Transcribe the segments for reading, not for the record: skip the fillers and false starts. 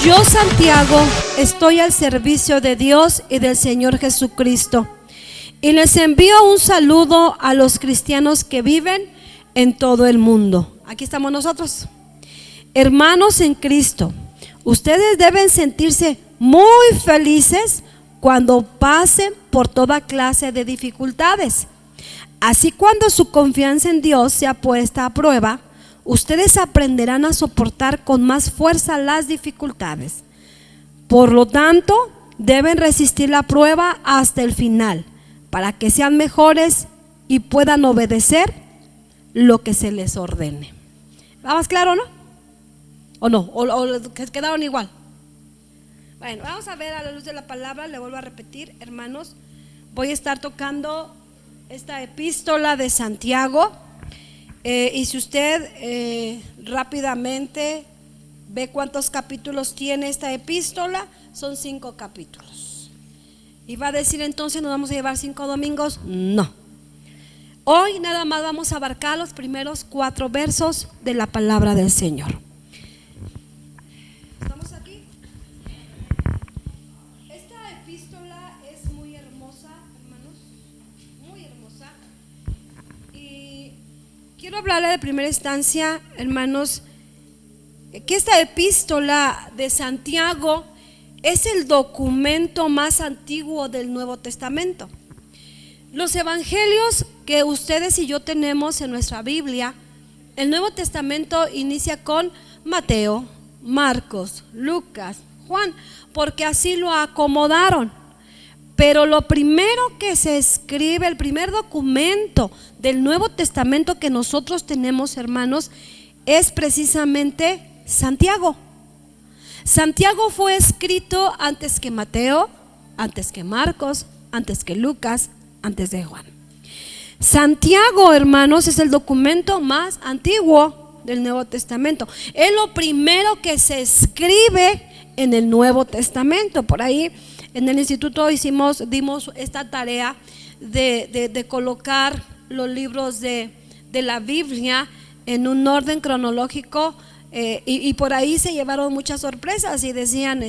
Yo, Santiago, estoy al servicio de Dios y del Señor Jesucristo, y les envío un saludo a los cristianos que viven en todo el mundo. Aquí estamos nosotros. Hermanos en Cristo, ustedes deben sentirse muy felices cuando pasen por toda clase de dificultades. Así, cuando su confianza en Dios sea puesta a prueba, ustedes aprenderán a soportar con más fuerza las dificultades. Por lo tanto, deben resistir la prueba hasta el final, para que sean mejores y puedan obedecer lo que se les ordene. ¿Va más claro, no? ¿O no? ¿O quedaron igual? Bueno, vamos a ver a la luz de la palabra. Le vuelvo a repetir, hermanos, voy a estar tocando esta epístola de Santiago. Y si usted rápidamente ve cuántos capítulos tiene esta epístola, son 5 capítulos. Y va a decir, entonces nos vamos a llevar 5 domingos. No. Hoy nada más vamos a abarcar los primeros 4 versos de la palabra del Señor. ¿Estamos aquí? Esta epístola es muy hermosa, hermanos, muy hermosa. Y quiero hablarle de primera instancia, hermanos, que esta epístola de Santiago es el documento más antiguo del Nuevo Testamento. Los evangelios que ustedes y yo tenemos en nuestra Biblia, el Nuevo Testamento inicia con Mateo, Marcos, Lucas, Juan, porque así lo acomodaron. Pero lo primero que se escribe, el primer documento del Nuevo Testamento que nosotros tenemos, hermanos, es precisamente Santiago. Santiago fue escrito antes que Mateo, antes que Marcos, antes que Lucas, antes de Juan. Santiago, hermanos, es el documento más antiguo del Nuevo Testamento. Es lo primero que se escribe en el Nuevo Testamento. Por ahí en el instituto dimos esta tarea de colocar los libros de la Biblia en un orden cronológico, y por ahí se llevaron muchas sorpresas y decían,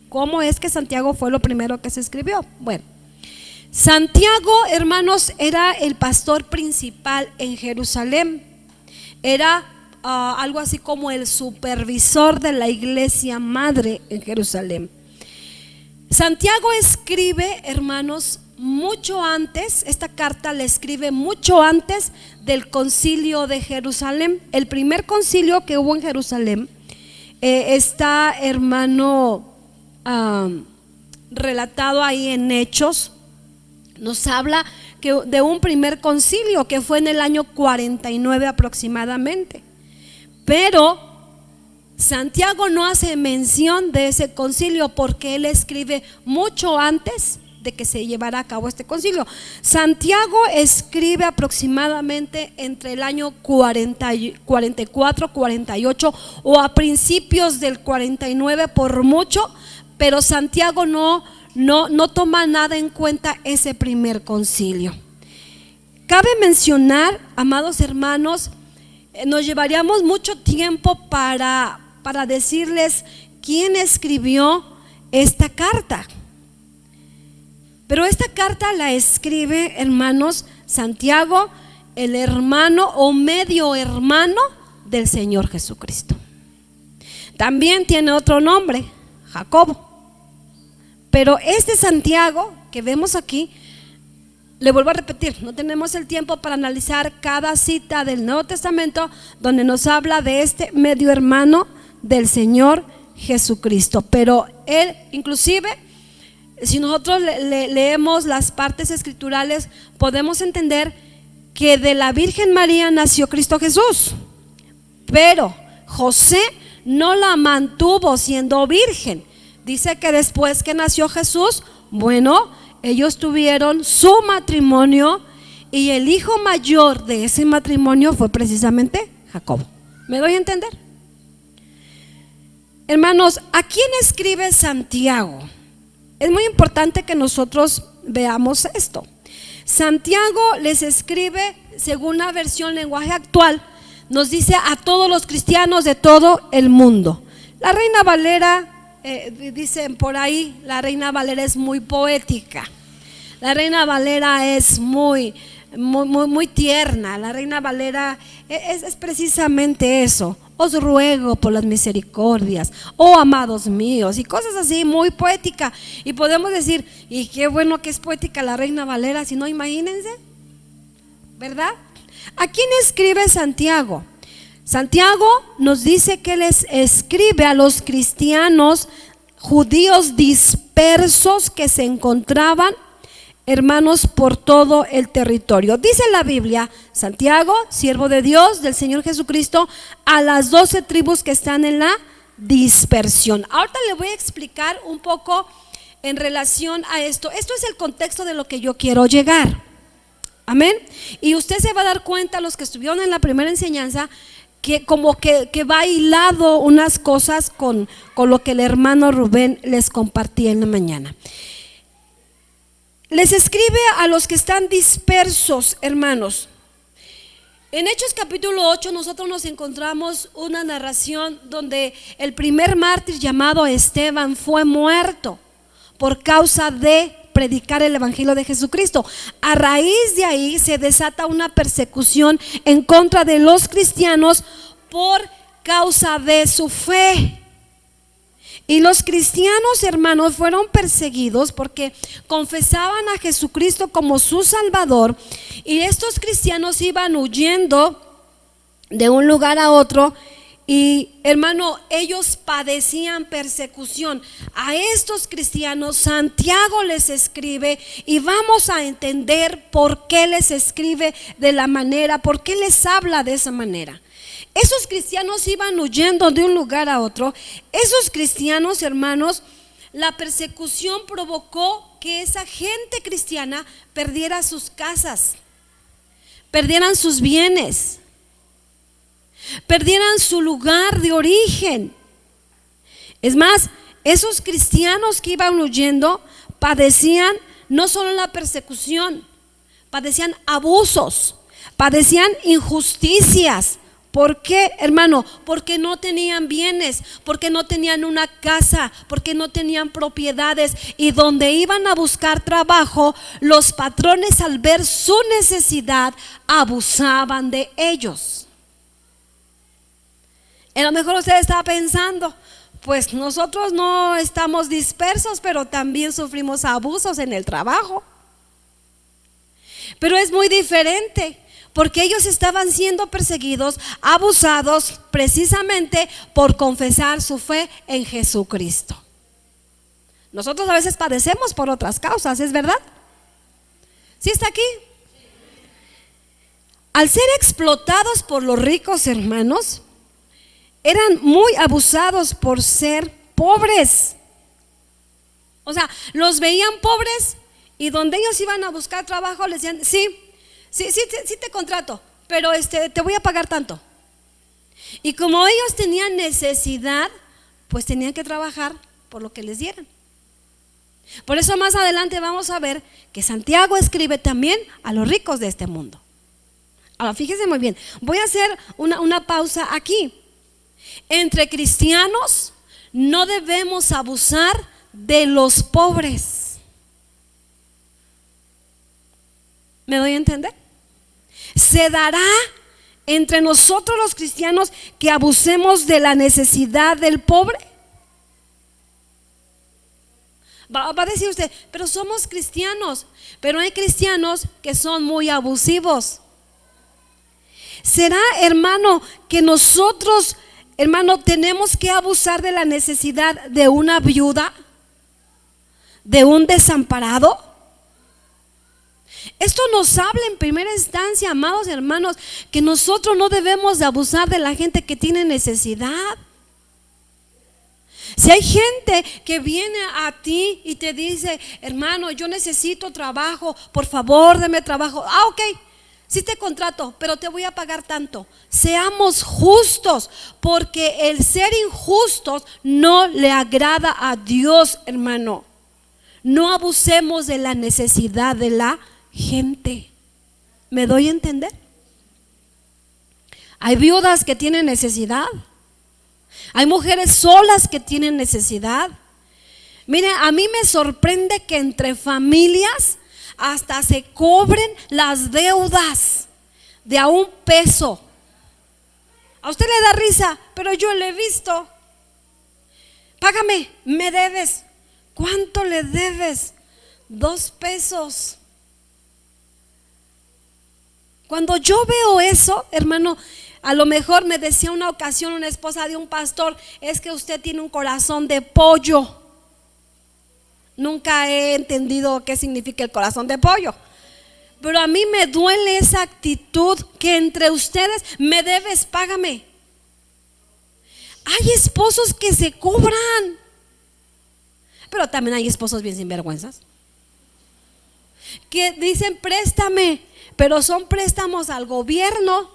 ¿cómo es que Santiago fue lo primero que se escribió? Bueno, Santiago, hermanos, era el pastor principal en Jerusalén. Era algo así como el supervisor de la iglesia madre en Jerusalén. Santiago escribe, hermanos, mucho antes, esta carta la escribe mucho antes del concilio de Jerusalén. El primer concilio que hubo en Jerusalén está, hermano, relatado ahí en Hechos. Nos habla de un primer concilio que fue en el año 49 aproximadamente. Pero Santiago no hace mención de ese concilio porque él escribe mucho antes de que se llevara a cabo este concilio. Santiago escribe aproximadamente entre el año 44, 48 o a principios del 49 por mucho, pero Santiago no toma nada en cuenta ese primer concilio. Cabe mencionar, amados hermanos, nos llevaríamos mucho tiempo para decirles quién escribió esta carta. Pero esta carta la escribe, hermanos, Santiago, el hermano o medio hermano del Señor Jesucristo. También tiene otro nombre, Jacobo. Pero este Santiago que vemos aquí, le vuelvo a repetir, no tenemos el tiempo para analizar cada cita del Nuevo Testamento donde nos habla de este medio hermano del Señor Jesucristo. Pero él, inclusive, si nosotros leemos las partes escriturales, podemos entender que de la Virgen María nació Cristo Jesús, pero José no la mantuvo siendo virgen. Dice que después que nació Jesús, bueno, ellos tuvieron su matrimonio y el hijo mayor de ese matrimonio fue precisamente Jacobo. ¿Me doy a entender? Hermanos, ¿a quién escribe Santiago? Es muy importante que nosotros veamos esto. Santiago les escribe, según la versión lenguaje actual, nos dice a todos los cristianos de todo el mundo. La Reina Valera dicen por ahí, la Reina Valera es muy poética. La Reina Valera es muy tierna. La Reina Valera es precisamente eso. Os ruego por las misericordias, oh amados míos, y cosas así, muy poética. Y podemos decir, y qué bueno que es poética la Reina Valera, si no, imagínense, ¿verdad? ¿A quién escribe Santiago? Santiago nos dice que les escribe a los cristianos judíos dispersos que se encontraban, hermanos, por todo el territorio. Dice la Biblia, Santiago, siervo de Dios, del Señor Jesucristo, a las 12 tribus que están en la dispersión. Ahorita le voy a explicar un poco en relación a esto. Esto es el contexto de lo que yo quiero llegar. Amén. Y usted se va a dar cuenta, los que estuvieron en la primera enseñanza, que como que va hilado unas cosas con lo que el hermano Rubén les compartía en la mañana. Les escribe a los que están dispersos, hermanos. En Hechos capítulo 8 nosotros nos encontramos una narración donde el primer mártir llamado Esteban fue muerto por causa de predicar el evangelio de Jesucristo. A raíz de ahí se desata una persecución en contra de los cristianos por causa de su fe. Y los cristianos, hermanos, fueron perseguidos porque confesaban a Jesucristo como su Salvador. Y estos cristianos iban huyendo de un lugar a otro. Y hermano, ellos padecían persecución. A estos cristianos Santiago les escribe, y vamos a entender por qué les escribe de la manera, por qué les habla de esa manera. Esos cristianos iban huyendo de un lugar a otro. Esos cristianos, hermanos, la persecución provocó que esa gente cristiana perdiera sus casas, perdieran sus bienes, perdieran su lugar de origen. Es más, esos cristianos que iban huyendo padecían no solo la persecución, padecían abusos, padecían injusticias. ¿Por qué, hermano? Porque no tenían bienes, porque no tenían una casa, porque no tenían propiedades, y donde iban a buscar trabajo, los patrones, al ver su necesidad, abusaban de ellos. A lo mejor usted estaba pensando, pues nosotros no estamos dispersos, pero también sufrimos abusos en el trabajo. Pero es muy diferente, porque ellos estaban siendo perseguidos, abusados, precisamente por confesar su fe en Jesucristo. Nosotros a veces padecemos por otras causas, ¿es verdad? ¿Sí está aquí? Al ser explotados por los ricos, hermanos, eran muy abusados por ser pobres. O sea, los veían pobres, y donde ellos iban a buscar trabajo les decían, sí te contrato, pero te voy a pagar tanto. Y como ellos tenían necesidad, pues tenían que trabajar por lo que les dieran. Por eso más adelante vamos a ver que Santiago escribe también a los ricos de este mundo. Ahora fíjense muy bien, voy a hacer una pausa aquí. Entre cristianos no debemos abusar de los pobres. ¿Me doy a entender? Se dará entre nosotros los cristianos que abusemos de la necesidad del pobre. Va a decir usted, pero somos cristianos. Pero hay cristianos que son muy abusivos. ¿Será, hermano, que nosotros, hermano, tenemos que abusar de la necesidad de una viuda, de un desamparado? Esto nos habla en primera instancia, amados hermanos, que nosotros no debemos de abusar de la gente que tiene necesidad. Si hay gente que viene a ti y te dice, hermano, yo necesito trabajo, por favor, deme trabajo. Ok, sí te contrato, pero te voy a pagar tanto. Seamos justos, porque el ser injustos no le agrada a Dios, hermano. No abusemos de la necesidad de la gente. ¿Me doy a entender? Hay viudas que tienen necesidad. Hay mujeres solas que tienen necesidad. Mire, a mí me sorprende que entre familias hasta se cobren las deudas de a un peso. A usted le da risa, pero yo le he visto. Págame, me debes. ¿Cuánto le debes? 2 pesos. Cuando yo veo eso, hermano, a lo mejor me decía una ocasión una esposa de un pastor: es que usted tiene un corazón de pollo. Nunca he entendido qué significa el corazón de pollo, pero a mí me duele esa actitud que entre ustedes: me debes, págame. Hay esposos que se cobran, pero también hay esposos bien sinvergüenzas que dicen préstame, pero son préstamos al gobierno.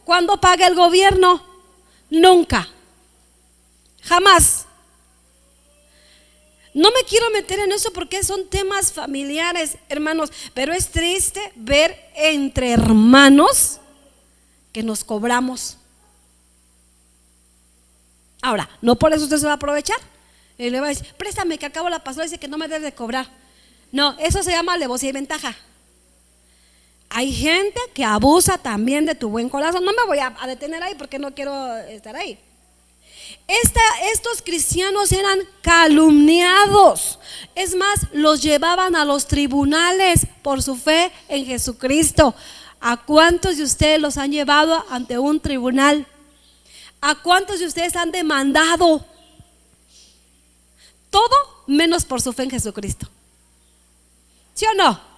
¿Cuándo paga el gobierno? Nunca, jamás. No me quiero meter en eso porque son temas familiares, hermanos, pero es triste ver entre hermanos que nos cobramos. Ahora, no por eso usted se va a aprovechar y le va a decir: préstame, que acabo, la pastora dice que no me debe de cobrar. No, eso se llama alevosía y ventaja. Hay gente que abusa también de tu buen corazón. No me voy a detener ahí porque no quiero estar ahí. Estos cristianos eran calumniados. Es más, los llevaban a los tribunales por su fe en Jesucristo. ¿A cuántos de ustedes los han llevado ante un tribunal? ¿A cuántos de ustedes han demandado? Todo menos por su fe en Jesucristo. ¿Sí o no?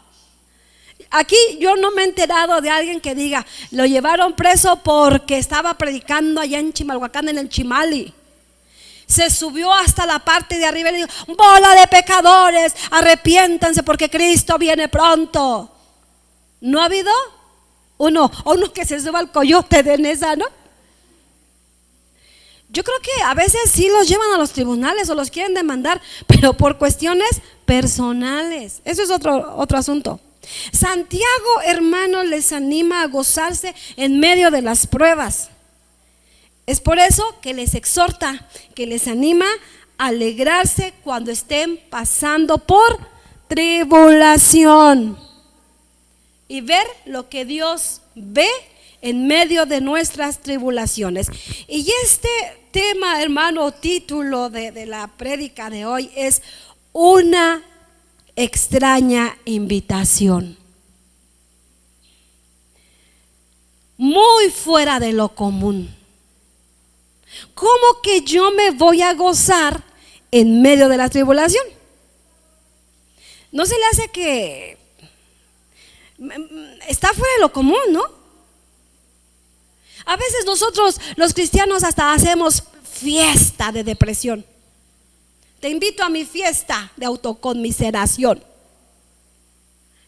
Aquí yo no me he enterado de alguien que diga: lo llevaron preso porque estaba predicando allá en Chimalhuacán, en el Chimali. Se subió hasta la parte de arriba y le dijo: bola de pecadores, arrepiéntanse porque Cristo viene pronto. ¿No ha habido uno que se suba al coyote de Nesa, no? Yo creo que a veces sí los llevan a los tribunales o los quieren demandar, pero por cuestiones personales. Eso es otro asunto. Santiago, hermano, les anima a gozarse en medio de las pruebas. Es por eso que les exhorta, que les anima a alegrarse cuando estén pasando por tribulación y ver lo que Dios ve en medio de nuestras tribulaciones. Y este tema, hermano, título de la prédica de hoy es: una extraña invitación. Muy fuera de lo común. ¿Cómo que yo me voy a gozar en medio de la tribulación? ¿No se le hace que está fuera de lo común, no? A veces nosotros los cristianos hasta hacemos fiesta de depresión. Te invito a mi fiesta de autoconmiseración.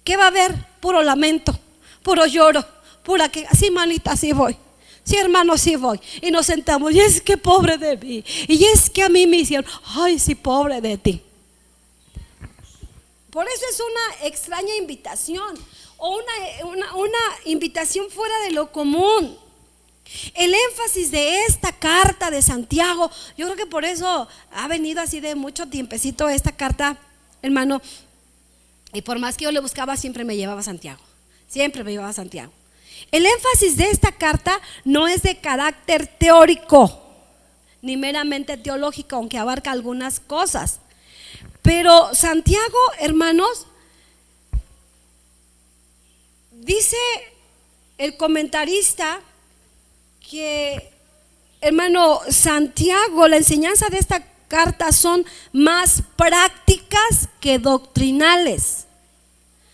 ¿Qué va a haber? Puro lamento, puro lloro, pura que sí, manita, sí voy. Sí, hermano, sí voy. Y nos sentamos: y es que pobre de mí, y es que a mí me hicieron. Ay, sí, pobre de ti. Por eso es una extraña invitación, o una invitación fuera de lo común. El énfasis de esta carta de Santiago, yo creo que por eso ha venido así de mucho tiempecito esta carta, hermano. Y por más que yo le buscaba, siempre me llevaba a Santiago. Siempre me llevaba a Santiago. El énfasis de esta carta no es de carácter teórico ni meramente teológico, aunque abarca algunas cosas. Pero Santiago, hermanos, dice el comentarista que, hermano, Santiago, la enseñanza de esta carta son más prácticas que doctrinales.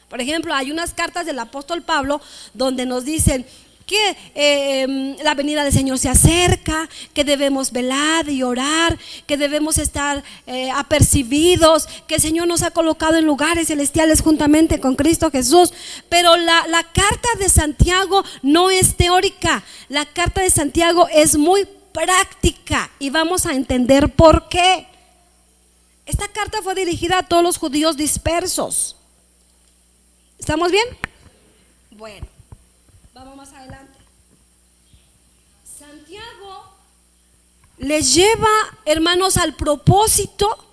Por ejemplo, hay unas cartas del apóstol Pablo donde nos dicen que la venida del Señor se acerca, que debemos velar y orar, que debemos estar apercibidos, que el Señor nos ha colocado en lugares celestiales juntamente con Cristo Jesús. Pero la carta de Santiago no es teórica, la carta de Santiago es muy práctica y vamos a entender por qué. Esta carta fue dirigida a todos los judíos dispersos. ¿Estamos bien? Bueno, vamos más adelante. Santiago les lleva, hermanos, al propósito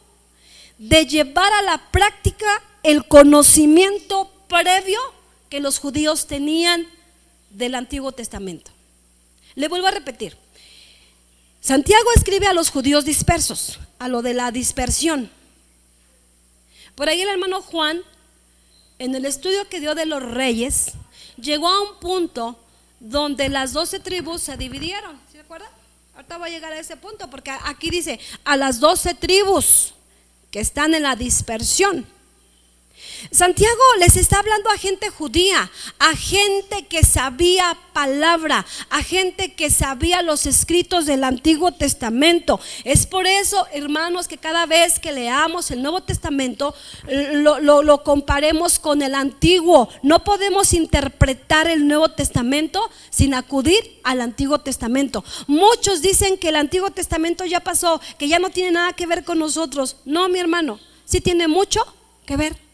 de llevar a la práctica el conocimiento previo que los judíos tenían del Antiguo Testamento. Le vuelvo a repetir. Santiago escribe a los judíos dispersos, a lo de la dispersión. Por ahí el hermano Juan, en el estudio que dio de los reyes, llegó a un punto donde las 12 tribus se dividieron. ¿Se acuerdan? Ahorita voy a llegar a ese punto, porque aquí dice a las 12 tribus que están en la dispersión. Santiago les está hablando a gente judía, a gente que sabía palabra, a gente que sabía los escritos del Antiguo Testamento. Es por eso, hermanos, que cada vez que leamos el Nuevo Testamento lo comparemos con el Antiguo. No podemos interpretar el Nuevo Testamento sin acudir al Antiguo Testamento. Muchos dicen que el Antiguo Testamento ya pasó, que ya no tiene nada que ver con nosotros. No, mi hermano, sí tiene mucho que ver.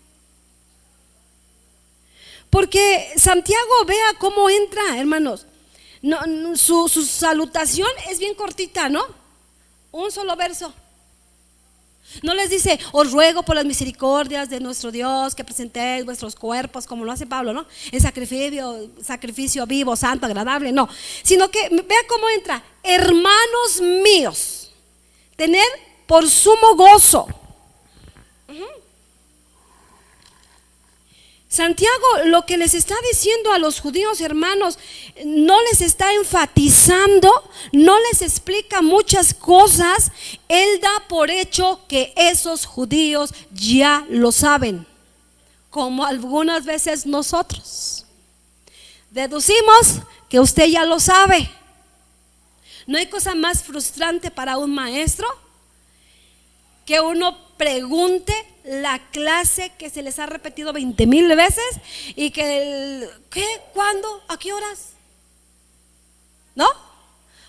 Porque Santiago, vea cómo entra, hermanos. Su salutación es bien cortita, ¿no? Un solo verso. No les dice: os ruego por las misericordias de nuestro Dios que presentéis vuestros cuerpos, como lo hace Pablo, ¿no? En sacrificio vivo, santo, agradable. No, sino que vea cómo entra: hermanos míos, tener por sumo gozo. Santiago lo que les está diciendo a los judíos, hermanos, no les está enfatizando, no les explica muchas cosas. Él da por hecho que esos judíos ya lo saben, como algunas veces nosotros deducimos que usted ya lo sabe. No hay cosa más frustrante para un maestro que uno pregunte la clase que se les ha repetido 20,000 veces y que ¿qué? ¿Cuándo? ¿A qué horas? ¿No?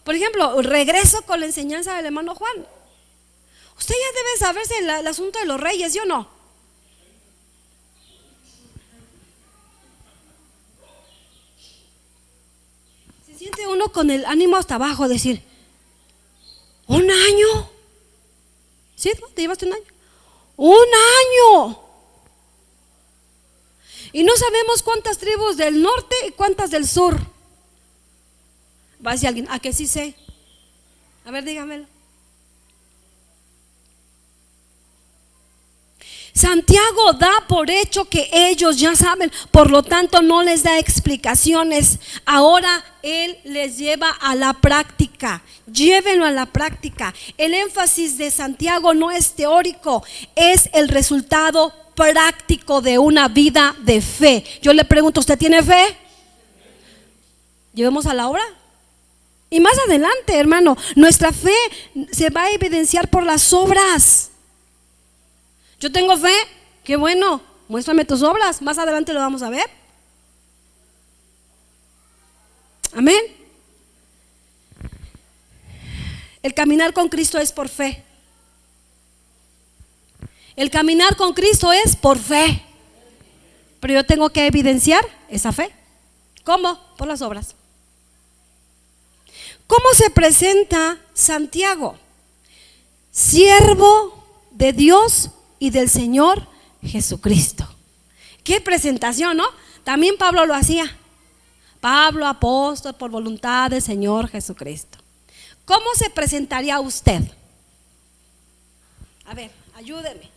Por ejemplo, regreso con la enseñanza del hermano Juan. Usted ya debe saberse el asunto de los reyes, ¿sí o no? Se siente uno con el ánimo hasta abajo, decir: ¿un año? ¿Sí? ¿No? ¿Te llevaste un año? ¡Un año! Y no sabemos cuántas tribus del norte y cuántas del sur. Va a decir alguien: ¿a que sí sé? A ver, dígamelo. Santiago da por hecho que ellos ya saben, por lo tanto no les da explicaciones. Ahora él les lleva a la práctica. Llévenlo a la práctica. El énfasis de Santiago no es teórico, es el resultado práctico de una vida de fe. Yo le pregunto: ¿usted tiene fe? Llevemos a la obra. Y más adelante, hermano, nuestra fe se va a evidenciar por las obras. Yo tengo fe, qué bueno, muéstrame tus obras, más adelante lo vamos a ver. Amén. El caminar con Cristo es por fe. El caminar con Cristo es por fe. Pero yo tengo que evidenciar esa fe. ¿Cómo? Por las obras. ¿Cómo se presenta Santiago? Siervo de Dios y del Señor Jesucristo. Qué presentación, ¿no? También Pablo lo hacía. Pablo, apóstol por voluntad del Señor Jesucristo. ¿Cómo se presentaría usted? A ver, ayúdeme.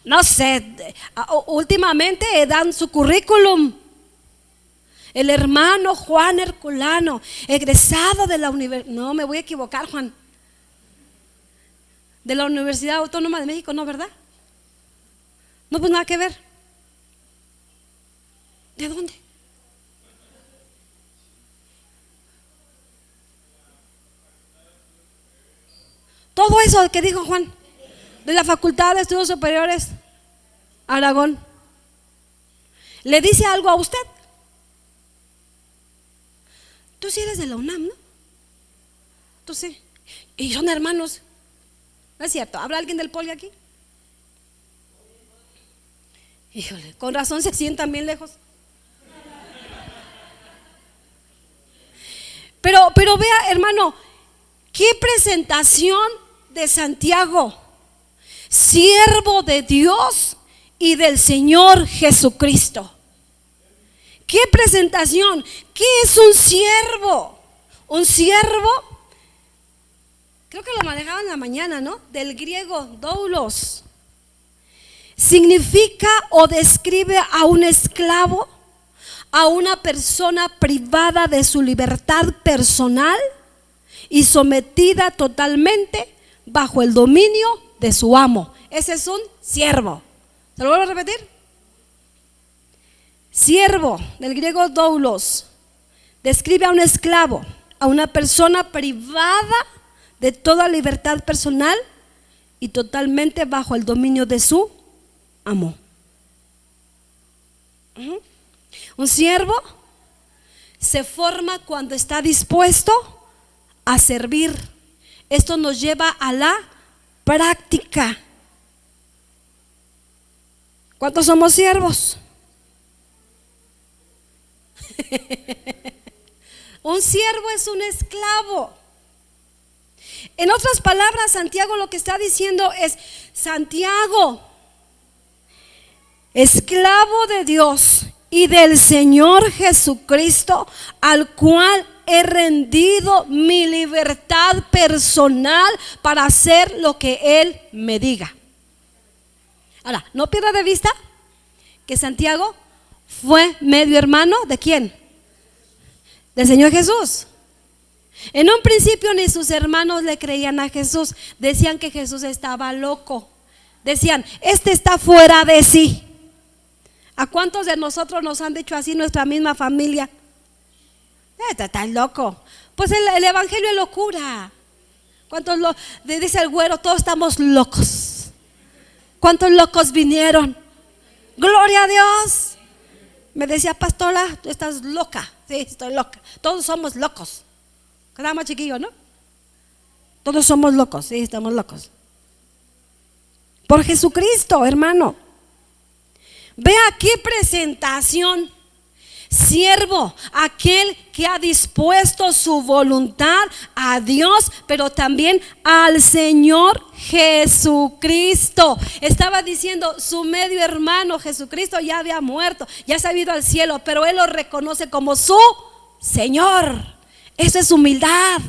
No sé, últimamente dan su currículum. El hermano Juan Herculano, egresado de la universidad. No, me voy a equivocar, Juan. De la Universidad Autónoma de México, ¿no, verdad? No, pues nada que ver. ¿De dónde? Todo eso que dijo Juan, de la Facultad de Estudios Superiores Aragón, ¿le dice algo a usted? Tú sí eres de la UNAM, ¿no? Tú sí. Y son hermanos. ¿No es cierto? ¿Habrá alguien del poli aquí? Híjole, con razón se sientan bien lejos. Pero vea, hermano, qué presentación de Santiago, siervo de Dios y del Señor Jesucristo. Qué presentación. ¿Qué es un siervo? Un siervo, creo que lo manejaban en la mañana, ¿no? Del griego doulos. Significa o describe a un esclavo, a una persona privada de su libertad personal y sometida totalmente bajo el dominio de su amo. Ese es un siervo. ¿Se lo vuelvo a repetir? Siervo, del griego doulos, describe a un esclavo, a una persona privada de toda libertad personal y totalmente bajo el dominio de su amo. Un siervo se forma cuando está dispuesto a servir. Esto nos lleva a la práctica. ¿Cuántos somos siervos? Un siervo es un esclavo. En otras palabras, Santiago lo que está diciendo es: Santiago, esclavo de Dios y del Señor Jesucristo, al cual he rendido mi libertad personal para hacer lo que Él me diga. Ahora, no pierda de vista que Santiago fue medio hermano ¿de quién? Del Señor Jesús. En un principio ni sus hermanos le creían a Jesús. Decían que Jesús estaba loco. Decían: este está fuera de sí. ¿A cuántos de nosotros nos han dicho así nuestra misma familia? Está loco. Pues el evangelio es locura. ¿Cuántos dice el güero? Todos estamos locos. ¿Cuántos locos vinieron? Gloria a Dios. Me decía: pastora, tú estás loca. Sí, estoy loca. Todos somos locos. Cada más chiquillo, ¿no? Todos somos locos. Sí, estamos locos. Por Jesucristo, hermano. Vea qué presentación. Siervo, aquel que ha dispuesto su voluntad a Dios, pero también al Señor Jesucristo. Estaba diciendo: su medio hermano Jesucristo ya había muerto, ya se había ido al cielo, pero Él lo reconoce como su Señor. Eso es humildad.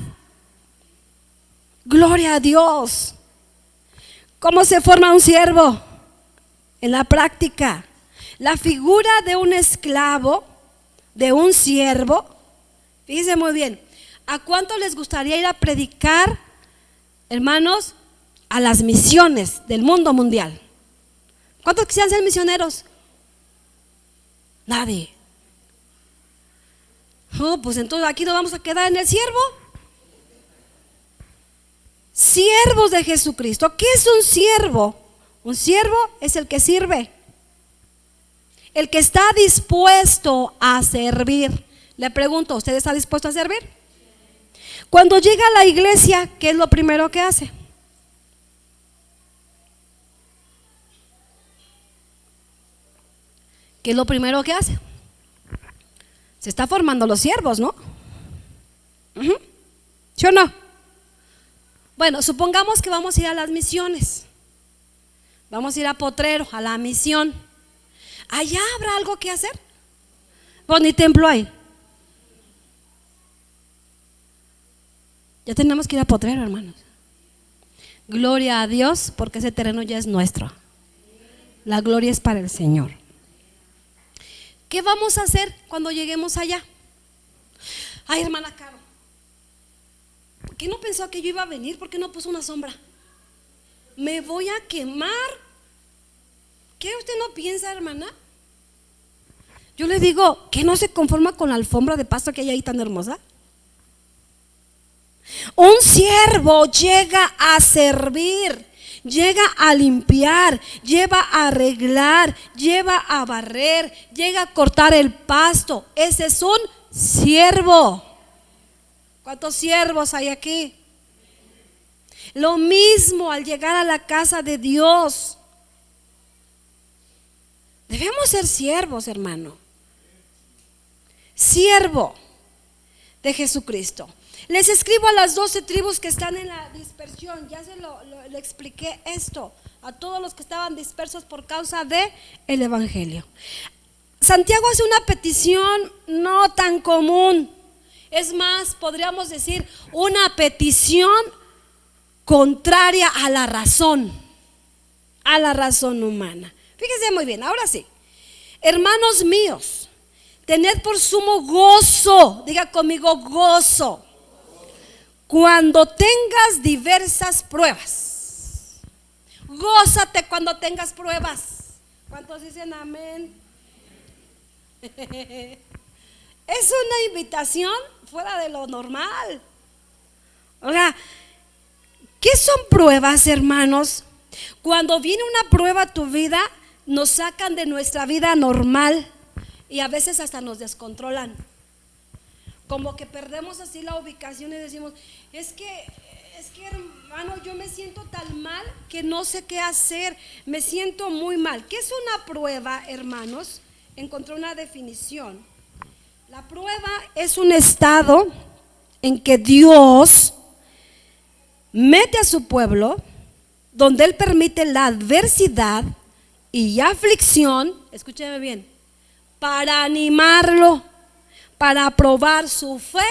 Gloria a Dios. ¿Cómo se forma un siervo? En la práctica. La figura de un esclavo, de un siervo. Fíjense muy bien. ¿A cuánto les gustaría ir a predicar, hermanos, a las misiones del mundo mundial? ¿Cuántos quisieran ser misioneros? Nadie. Pues entonces aquí nos vamos a quedar en el siervo. Siervos de Jesucristo. ¿Qué es un siervo? Un siervo es el que sirve, el que está dispuesto a servir. Le pregunto: ¿usted está dispuesto a servir? Cuando llega a la iglesia, ¿qué es lo primero que hace? ¿Qué es lo primero que hace? Se está formando los siervos, ¿no? ¿Sí o no? Bueno, supongamos que vamos a ir a las misiones. Vamos a ir a Potrero, a la misión. ¿Allá habrá algo que hacer? Pues ni templo hay. Ya tenemos que ir a Potrero, hermanos. Gloria a Dios, porque ese terreno ya es nuestro. La gloria es para el Señor. ¿Qué vamos a hacer cuando lleguemos allá? Ay, hermana Caro, ¿por qué no pensó que yo iba a venir? ¿Por qué no puso una sombra? Me voy a quemar. ¿Qué usted no piensa, hermana? Yo le digo: ¿que no se conforma con la alfombra de pasto que hay ahí tan hermosa? Un siervo llega a servir, llega a limpiar, lleva a arreglar, lleva a barrer, llega a cortar el pasto. Ese es un siervo. ¿Cuántos siervos hay aquí? Lo mismo al llegar a la casa de Dios. Debemos ser siervos, hermano. Siervo. de Jesucristo. Les escribo a las 12 tribus que están en la dispersión. Ya se lo expliqué esto a todos los que estaban dispersos por causa de el evangelio. Santiago hace una petición no tan común. Es más, podríamos decir una petición contraria a la razón humana. Fíjense muy bien, ahora sí. Hermanos míos, tened por sumo gozo, diga conmigo gozo, cuando tengas diversas pruebas. Gózate cuando tengas pruebas. ¿Cuántos dicen amén? Es una invitación fuera de lo normal. O sea, ¿qué son pruebas, hermanos? Cuando viene una prueba a tu vida, nos sacan de nuestra vida normal y a veces hasta nos descontrolan. Como que perdemos así la ubicación y decimos, es que hermano, yo me siento tan mal que no sé qué hacer, me siento muy mal. ¿Qué es una prueba, hermanos? Encontré una definición. La prueba es un estado en que Dios mete a su pueblo, donde Él permite la adversidad y aflicción, escúcheme bien, para animarlo, para probar su fe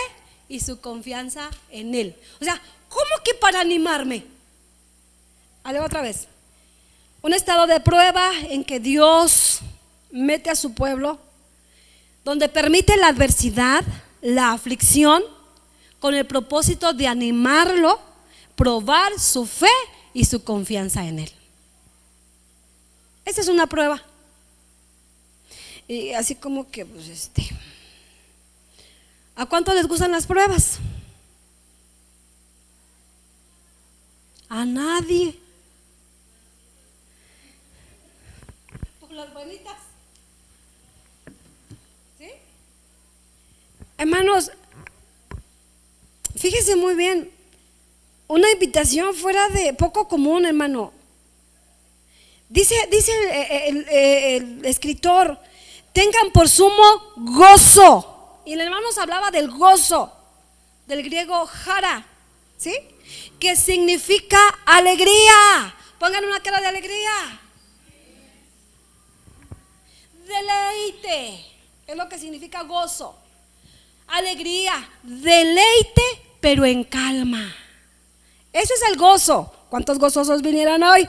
y su confianza en Él. O sea, ¿cómo que para animarme? Algo otra vez. Un estado de prueba en que Dios mete a su pueblo, donde permite la adversidad, la aflicción, con el propósito de animarlo, probar su fe y su confianza en Él. Esa es una prueba. Y así como que, pues, ¿a cuánto les gustan las pruebas? A nadie. Por las buenitas. ¿Sí? Hermanos, fíjense muy bien. Una invitación fuera de poco común, hermano. Dice el escritor, tengan por sumo gozo. Y el hermano nos hablaba del gozo, del griego jara, ¿sí? Que significa alegría. Pongan una cara de alegría. Deleite es lo que significa gozo. Alegría, deleite, pero en calma. Eso es el gozo. ¿Cuántos gozosos vinieron hoy?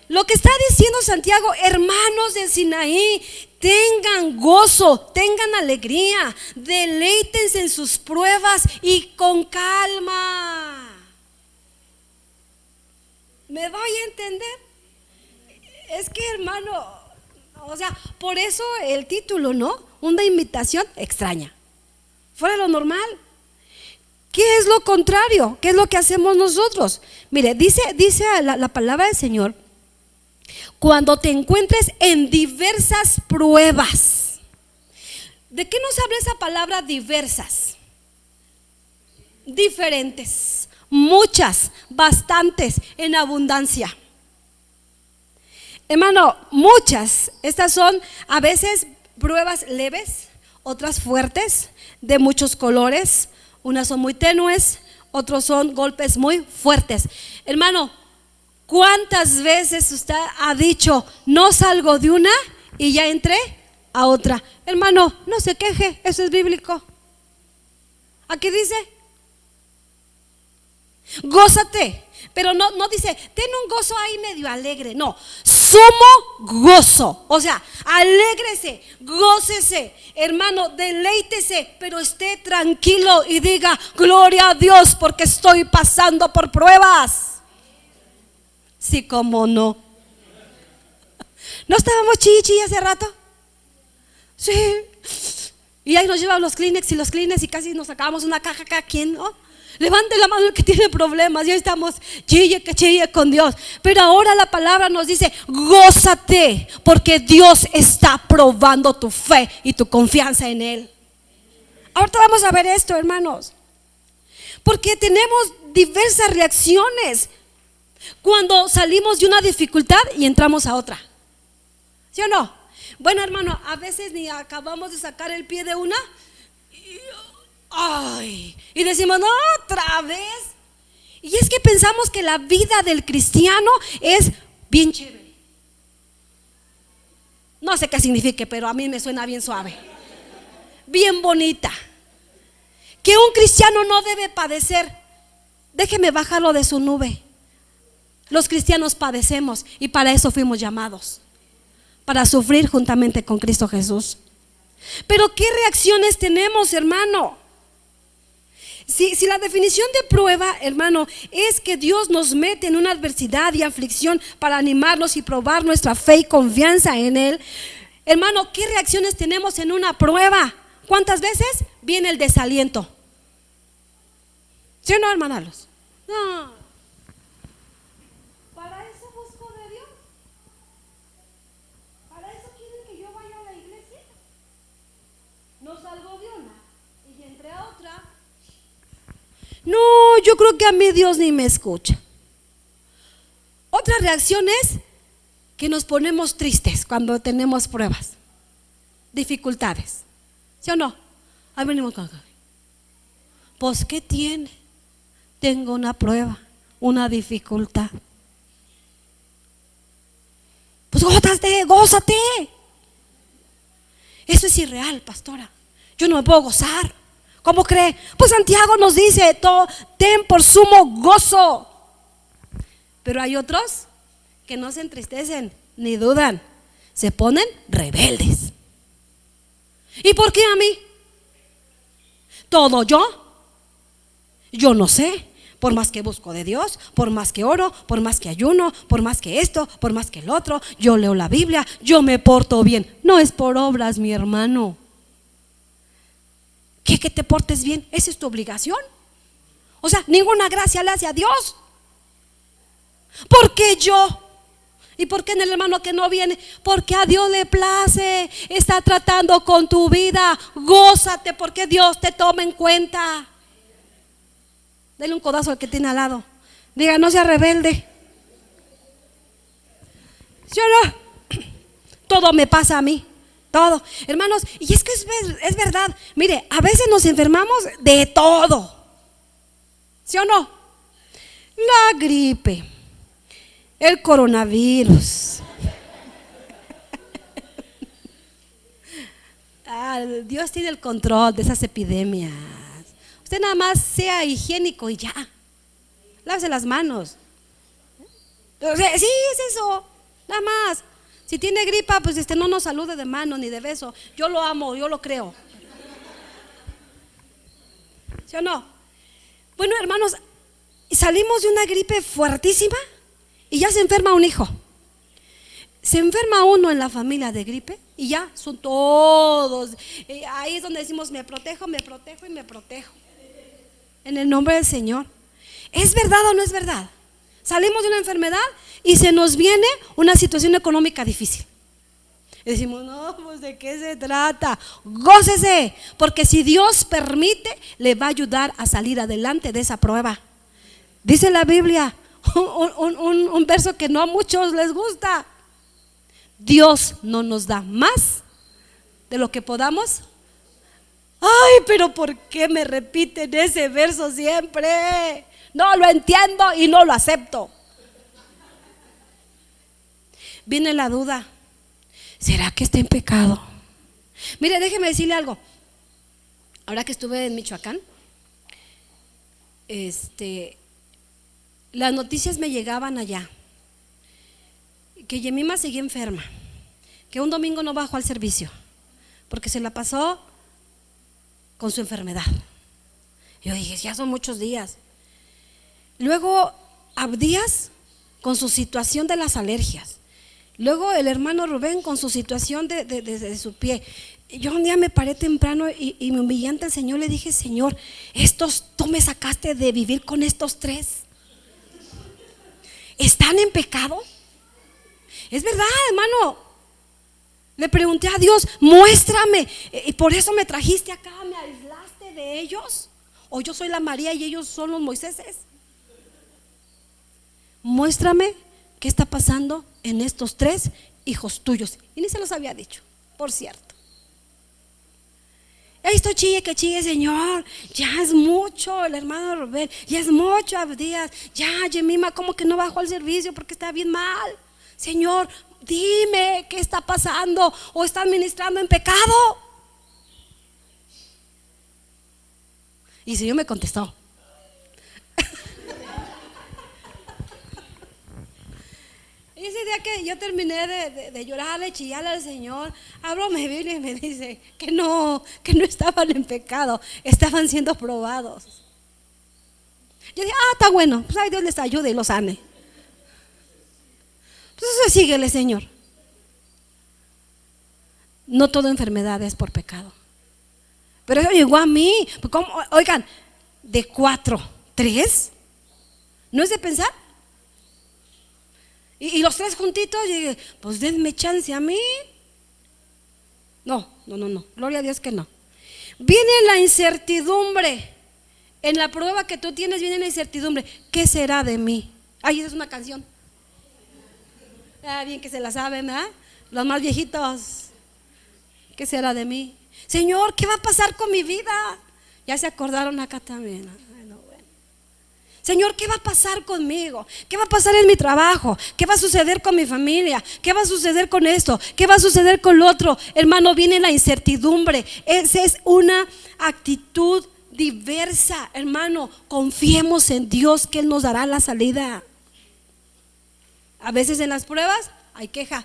Lo que está diciendo Santiago, hermanos de Sinaí, tengan gozo, tengan alegría, deleítense en sus pruebas y con calma. ¿Me doy a entender? Es que, hermano, o sea, por eso el título, ¿no? Una invitación extraña, fuera de lo normal. ¿Qué es lo contrario? ¿Qué es lo que hacemos nosotros? Mire, dice la palabra del Señor, cuando te encuentres en diversas pruebas. ¿De qué nos habla esa palabra diversas? Diferentes, muchas, bastantes, en abundancia. Hermano, muchas. Estas son a veces pruebas leves, otras fuertes, de muchos colores. Unas son muy tenues, otros son golpes muy fuertes. Hermano, ¿cuántas veces usted ha dicho, no salgo de una y ya entré a otra? Hermano, no se queje, eso es bíblico. Aquí dice, gózate, pero no dice, ten un gozo ahí medio alegre, no, sumo gozo, o sea, alégrese, gócese, hermano, deleítese, pero esté tranquilo y diga, gloria a Dios porque estoy pasando por pruebas. Sí, cómo no. ¿No estábamos chilli hace rato? Sí. Y ahí nos llevan los Kleenex y casi nos sacábamos una caja cada quien, ¿no? Levante la mano el que tiene problemas. Ya estamos chille que chille con Dios. Pero ahora la palabra nos dice, gózate, porque Dios está probando tu fe y tu confianza en Él. Ahorita vamos a ver esto, hermanos, porque tenemos diversas reacciones cuando salimos de una dificultad y entramos a otra. ¿Sí o no? Bueno, hermano, a veces ni acabamos de sacar el pie de una Ay, y decimos, no, otra vez. Y es que pensamos que la vida del cristiano es bien chévere. No sé qué signifique, pero a mí me suena bien suave, bien bonita. Que un cristiano no debe padecer. Déjeme bajarlo de su nube. Los cristianos padecemos y para eso fuimos llamados, para sufrir juntamente con Cristo Jesús. Pero ¿qué reacciones tenemos, hermano? Si la definición de prueba, hermano, es que Dios nos mete en una adversidad y aflicción para animarnos y probar nuestra fe y confianza en Él, hermano, ¿qué reacciones tenemos en una prueba? ¿Cuántas veces viene el desaliento? ¿Sí o no, hermanos? No. Para eso busco de Dios. Para eso quieren que yo vaya a la iglesia. No salgo de una y entré a otra. No, yo creo que a mí Dios ni me escucha. Otra reacción es que nos ponemos tristes cuando tenemos pruebas, dificultades. ¿Sí o no? Ahí venimos con acá. Pues, ¿qué tiene? Tengo una prueba, una dificultad. Pues gózate. Eso es irreal, pastora. Yo no me puedo gozar. ¿Cómo cree? Pues Santiago nos dice, ten por sumo gozo. Pero hay otros que no se entristecen ni dudan, se ponen rebeldes. ¿Y por qué a mí? Todo yo no sé. Por más que busco de Dios, por más que oro, por más que ayuno, por más que esto, por más que el otro, yo leo la Biblia, yo me porto bien. No es por obras, mi hermano. Que te portes bien, esa es tu obligación. O sea, ninguna gracia le hace a Dios. ¿Por qué yo? ¿Y por qué en el hermano que no viene? Porque a Dios le place, está tratando con tu vida. Gózate porque Dios te toma en cuenta. Dele un codazo al que tiene al lado. Diga, no sea rebelde. ¿Sí o no? Todo me pasa a mí. Todo, hermanos, y es que es verdad. Mire, a veces nos enfermamos de todo. ¿Sí o no? La gripe, el coronavirus. Dios tiene el control de esas epidemias. Usted nada más sea higiénico y ya. Lávese las manos. Sí, es eso. Nada más. Si tiene gripa, pues no nos salude de mano ni de beso. Yo lo amo, yo lo creo. ¿Sí o no? Bueno, hermanos, salimos de una gripe fuertísima y ya se enferma un hijo. Se enferma uno en la familia de gripe y ya son todos. Ahí es donde decimos, me protejo y me protejo. En el nombre del Señor. ¿Es verdad o no es verdad? Salimos de una enfermedad y se nos viene una situación económica difícil. Y decimos, no, pues ¿de qué se trata? Gócese, porque si Dios permite, le va a ayudar a salir adelante de esa prueba. Dice la Biblia, un verso que no a muchos les gusta. Dios no nos da más de lo que podamos. Ay, pero ¿por qué me repiten ese verso siempre? No lo entiendo y no lo acepto. Viene la duda, ¿será que está en pecado? Mire, déjeme decirle algo. Ahora que estuve en Michoacán, las noticias me llegaban allá, que Yemima seguía enferma, que un domingo no bajó al servicio, porque se la pasó con su enfermedad. Yo dije, ya son muchos días. Luego Abdías con su situación de las alergias. Luego el hermano Rubén con su situación de su pie. Yo un día me paré temprano y me humillé ante el Señor. Le dije, Señor, tú me sacaste de vivir con estos tres. ¿Están en pecado? Es verdad, hermano. Le pregunté a Dios, muéstrame. Y por eso me trajiste acá, me aislaste de ellos. O yo soy la María y ellos son los Moiséses. Muéstrame qué está pasando en estos tres hijos tuyos. Y ni se los había dicho, por cierto. Esto chille, que chille, Señor. Ya es mucho, el hermano Rubén. Ya es mucho, Abdías. Ya, Yemima, como que no bajó al servicio porque está bien mal. Señor, dime qué está pasando. ¿O está administrando en pecado? Y el Señor me contestó. Y ese día que yo terminé de llorarle, chillarle al Señor, abro mi Biblia y me dice que no estaban en pecado, estaban siendo probados. Yo dije, está bueno, pues ay, Dios les ayude y los sane. Pues eso síguele, Señor. No toda enfermedad es por pecado. Pero eso llegó a mí. ¿Cómo? Oigan, de 4, 3, ¿no es de pensar? Y los 3 juntitos, y dije, pues denme chance a mí. No, gloria a Dios que no. Viene la incertidumbre. En la prueba que tú tienes viene la incertidumbre. ¿Qué será de mí? Ay, esa es una canción. Bien que se la saben, ¿verdad? Los más viejitos. ¿Qué será de mí? Señor, ¿qué va a pasar con mi vida? Ya se acordaron acá también. Señor, ¿qué va a pasar conmigo? ¿Qué va a pasar en mi trabajo? ¿Qué va a suceder con mi familia? ¿Qué va a suceder con esto? ¿Qué va a suceder con lo otro? Hermano, viene la incertidumbre. Esa es una actitud diversa. Hermano, confiemos en Dios que Él nos dará la salida. A veces en las pruebas hay queja.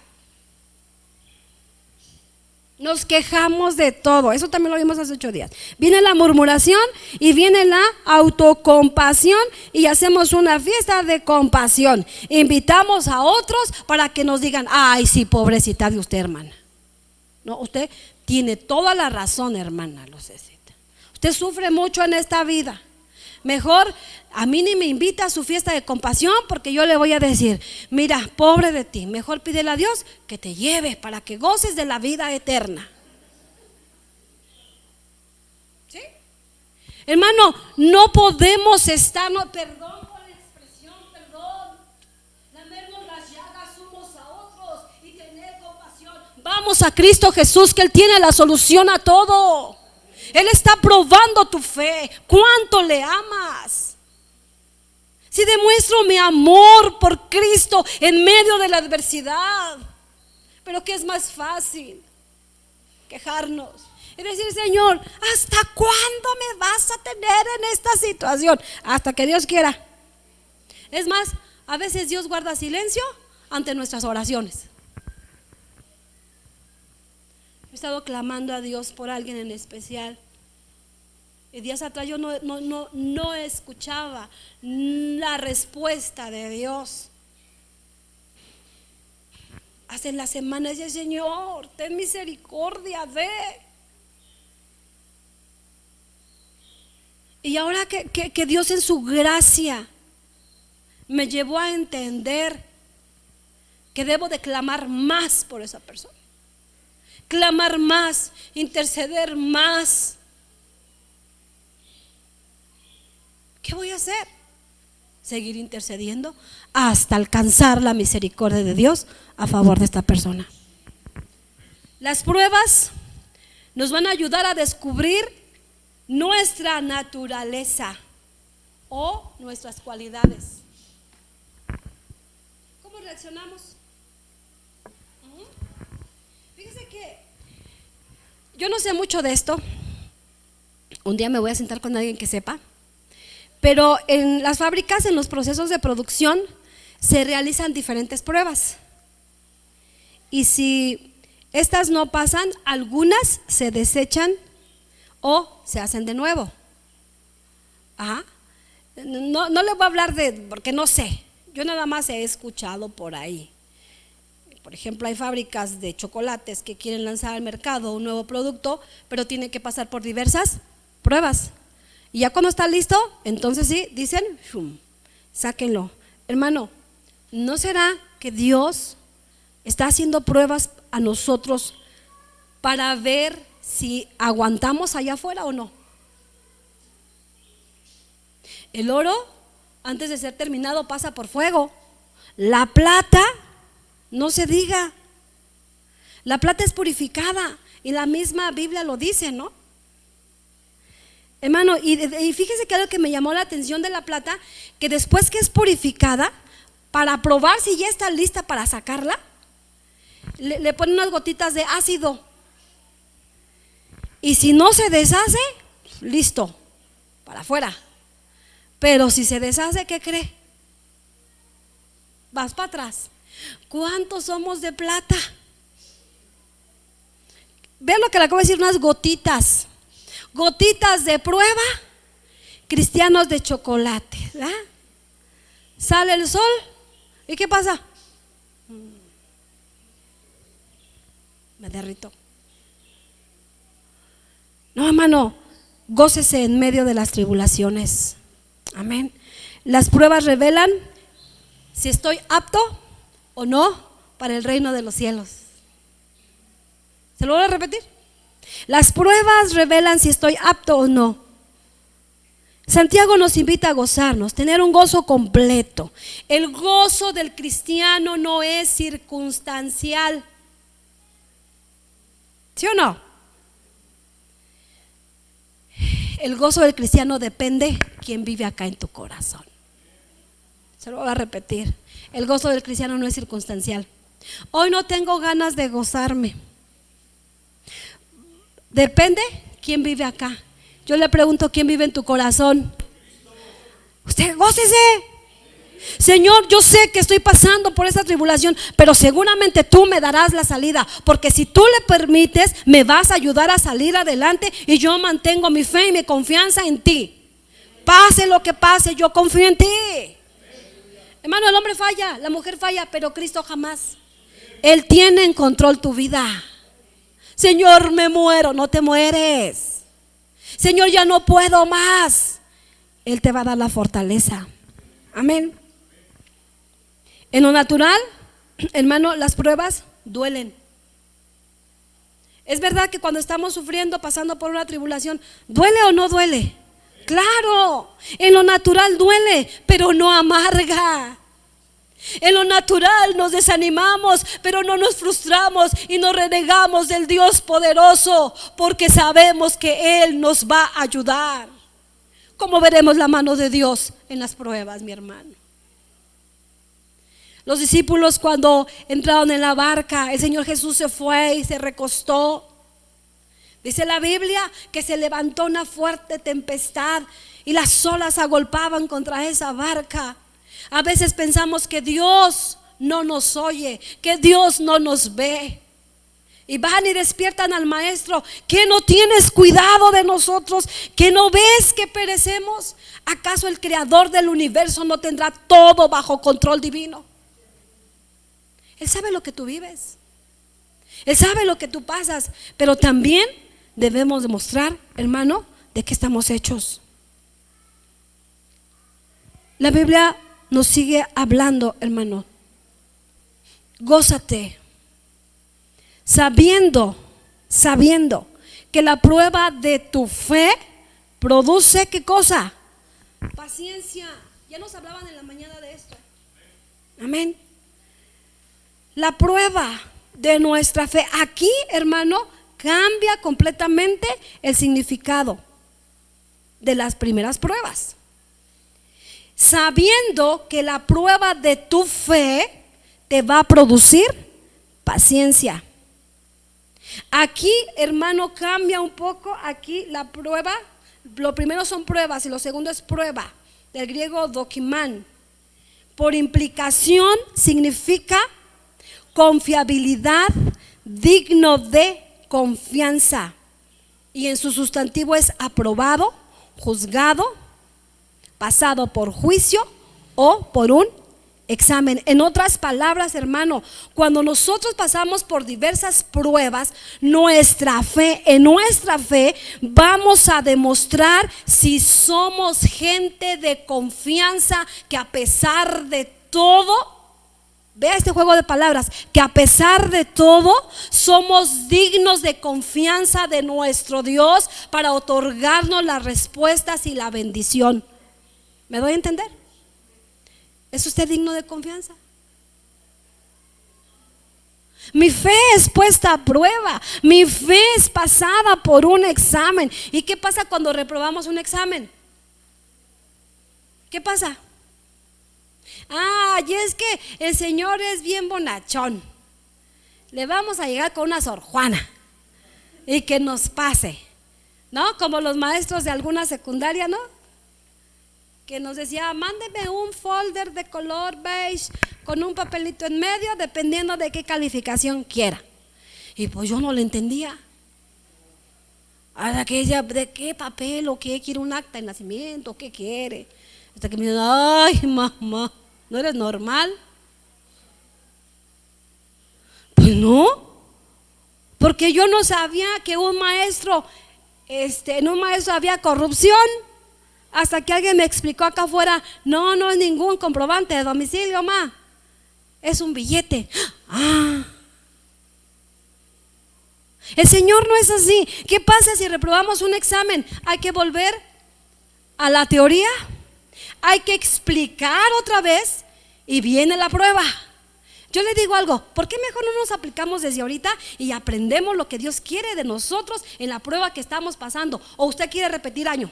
Nos quejamos de todo. Eso también lo vimos hace 8 días. Viene la murmuración y viene la autocompasión y hacemos una fiesta de compasión. Invitamos a otros para que nos digan, ay, sí, pobrecita de usted, hermana. No, usted tiene toda la razón, hermana Lucecita. Usted sufre mucho en esta vida. Mejor a mí ni me invita a su fiesta de compasión, porque yo le voy a decir, mira, pobre de ti, mejor pídele a Dios que te lleve para que goces de la vida eterna. ¿Sí? Hermano, no podemos estar, perdón por la expresión, perdón, lamernos las llagas unos a otros y tener compasión. Vamos a Cristo Jesús, que Él tiene la solución a todo. Él está probando tu fe. ¿Cuánto le amas? Si demuestro mi amor por Cristo en medio de la adversidad. Pero ¿qué es más fácil? Quejarnos y decir, Señor, ¿hasta cuándo me vas a tener en esta situación? Hasta que Dios quiera. Es más, a veces Dios guarda silencio ante nuestras oraciones. He estado clamando a Dios por alguien en especial. Y días atrás yo no escuchaba la respuesta de Dios. Hace la semana decía, Señor, ten misericordia, ve. Y ahora que Dios en su gracia me llevó a entender que debo de clamar más por esa persona. Clamar más, interceder más. ¿Qué voy a hacer? Seguir intercediendo hasta alcanzar la misericordia de Dios a favor de esta persona. Las pruebas nos van a ayudar a descubrir nuestra naturaleza o nuestras cualidades. ¿Cómo reaccionamos? Fíjese que yo no sé mucho de esto. Un día me voy a sentar con alguien que sepa. Pero en las fábricas, en los procesos de producción, se realizan diferentes pruebas. Y si estas no pasan, algunas se desechan o se hacen de nuevo. Ajá. No le voy a hablar porque no sé. Yo nada más he escuchado por ahí. Por ejemplo, hay fábricas de chocolates que quieren lanzar al mercado un nuevo producto, pero tienen que pasar por diversas pruebas. Y ya cuando está listo, entonces sí, dicen, sáquenlo. Hermano, ¿no será que Dios está haciendo pruebas a nosotros para ver si aguantamos allá afuera o no? El oro, antes de ser terminado, pasa por fuego. La plata, no se diga. La plata es purificada y la misma Biblia lo dice, ¿no? Hermano, y fíjese que algo que me llamó la atención de la plata, que después que es purificada, para probar si ya está lista para sacarla, le ponen unas gotitas de ácido. Y si no se deshace, listo, para afuera. Pero si se deshace, ¿qué cree? Vas para atrás. ¿Cuántos somos de plata? Vean lo que le acabo de decir, unas gotitas. Gotitas de prueba, cristianos de chocolate, ¿verdad? Sale el sol, ¿y qué pasa? Me derrito. No, hermano, gócese en medio de las tribulaciones. Amén. Las pruebas revelan si estoy apto o no para el reino de los cielos. ¿Se lo voy a repetir? Las pruebas revelan si estoy apto o no. Santiago nos invita a gozarnos, tener un gozo completo. El gozo del cristiano no es circunstancial. ¿Sí o no? El gozo del cristiano depende quién vive acá en tu corazón. Se lo voy a repetir. El gozo del cristiano no es circunstancial. Hoy no tengo ganas de gozarme. Depende quién vive acá. Yo le pregunto, ¿quién vive en tu corazón? Usted gócese. Señor, yo sé que estoy pasando por esta tribulación, pero seguramente tú me darás la salida, porque si tú le permites, me vas a ayudar a salir adelante, y yo mantengo mi fe y mi confianza en ti. Pase lo que pase, yo confío en ti. Hermano, el hombre falla, la mujer falla, pero Cristo jamás. Él tiene en control tu vida. Señor, me muero. No te mueres. Señor, ya no puedo más. Él te va a dar la fortaleza. Amén. En lo natural, hermano, las pruebas duelen. Es verdad que cuando estamos sufriendo, pasando por una tribulación, ¿duele o no duele? Claro, en lo natural duele, pero no amarga. En lo natural nos desanimamos, pero no nos frustramos y nos renegamos del Dios poderoso, porque sabemos que Él nos va a ayudar. ¿Cómo veremos la mano de Dios en las pruebas, mi hermano? Los discípulos, cuando entraron en la barca, el Señor Jesús se fue y se recostó. Dice la Biblia que se levantó una fuerte tempestad y las olas agolpaban contra esa barca. A veces pensamos que Dios no nos oye, que Dios no nos ve. Y van y despiertan al maestro. ¿Que no tienes cuidado de nosotros? ¿Que no ves que perecemos? ¿Acaso el creador del universo no tendrá todo bajo control divino? Él sabe lo que tú vives. Él sabe lo que tú pasas. Pero también debemos demostrar, hermano, de qué estamos hechos. La Biblia nos sigue hablando, hermano. Gózate, sabiendo que la prueba de tu fe produce, ¿qué cosa? Paciencia. Ya nos hablaban en la mañana de esto. Amén. La prueba de nuestra fe aquí, hermano, cambia completamente el significado de las primeras pruebas. Sabiendo que la prueba de tu fe te va a producir paciencia. Aquí, hermano, cambia un poco. Aquí la prueba, lo primero son pruebas y lo segundo es prueba, del griego dokimán. Por implicación significa confiabilidad, digno de confianza, y en su sustantivo es aprobado, juzgado, pasado por juicio o por un examen. En otras palabras, hermano, cuando nosotros pasamos por diversas pruebas, en nuestra fe vamos a demostrar si somos gente de confianza, que a pesar de todo, vea este juego de palabras, que a pesar de todo somos dignos de confianza de nuestro Dios para otorgarnos las respuestas y la bendición. ¿Me doy a entender? ¿Es usted digno de confianza? Mi fe es puesta a prueba. Mi fe es pasada por un examen. ¿Y qué pasa cuando reprobamos un examen? ¿Qué pasa? Y es que el Señor es bien bonachón. Le vamos a llegar con una Sor Juana y que nos pase, ¿no? Como los maestros de alguna secundaria, ¿no? Que nos decía, mándeme un folder de color beige con un papelito en medio, dependiendo de qué calificación quiera. Y pues yo no le entendía. Ahora que ella, ¿de qué papel o qué? ¿Quiere un acta de nacimiento? ¿Qué quiere? Hasta que me dice, ay, mamá, ¿no eres normal? Pues no, porque yo no sabía que en un maestro había corrupción, hasta que alguien me explicó acá afuera, no es ningún comprobante de domicilio, ma, es un billete. El Señor no es así. ¿Qué pasa si reprobamos un examen? Hay que volver a la teoría, hay que explicar otra vez y viene la prueba. Yo le digo algo, ¿por qué mejor no nos aplicamos desde ahorita y aprendemos lo que Dios quiere de nosotros en la prueba que estamos pasando? ¿O usted quiere repetir año?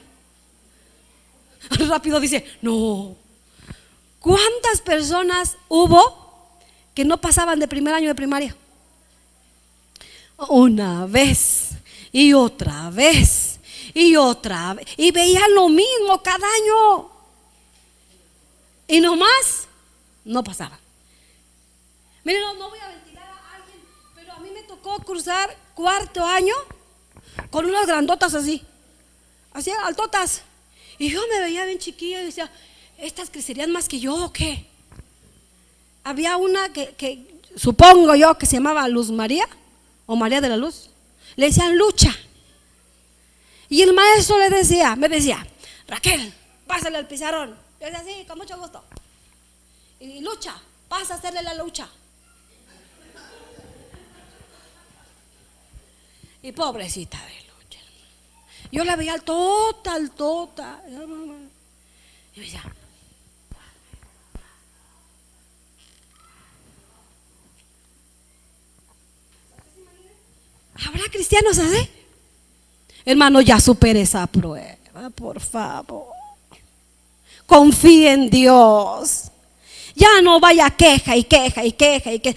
Rápido dice, no. ¿Cuántas personas hubo que no pasaban de primer año de primaria? Una vez y otra vez y otra vez, y veían lo mismo cada año y nomás no pasaban. Miren, no voy a ventilar a alguien, pero a mí me tocó cursar cuarto año con unas grandotas así altotas, y yo me veía bien chiquilla y decía, ¿estas crecerían más que yo o qué? Había una que supongo yo que se llamaba Luz María o María de la Luz, le decían Lucha, y el maestro me decía, Raquel, pásale al pizarrón. Yo decía, sí, con mucho gusto. Y Lucha, pasa a hacerle la lucha. Y pobrecita de Lucha, yo la veía altota. Y me decía, ¿habrá cristianos así? Hermano, ya supere esa prueba, por favor. Confíe en Dios. Ya no vaya queja. ¿Quiere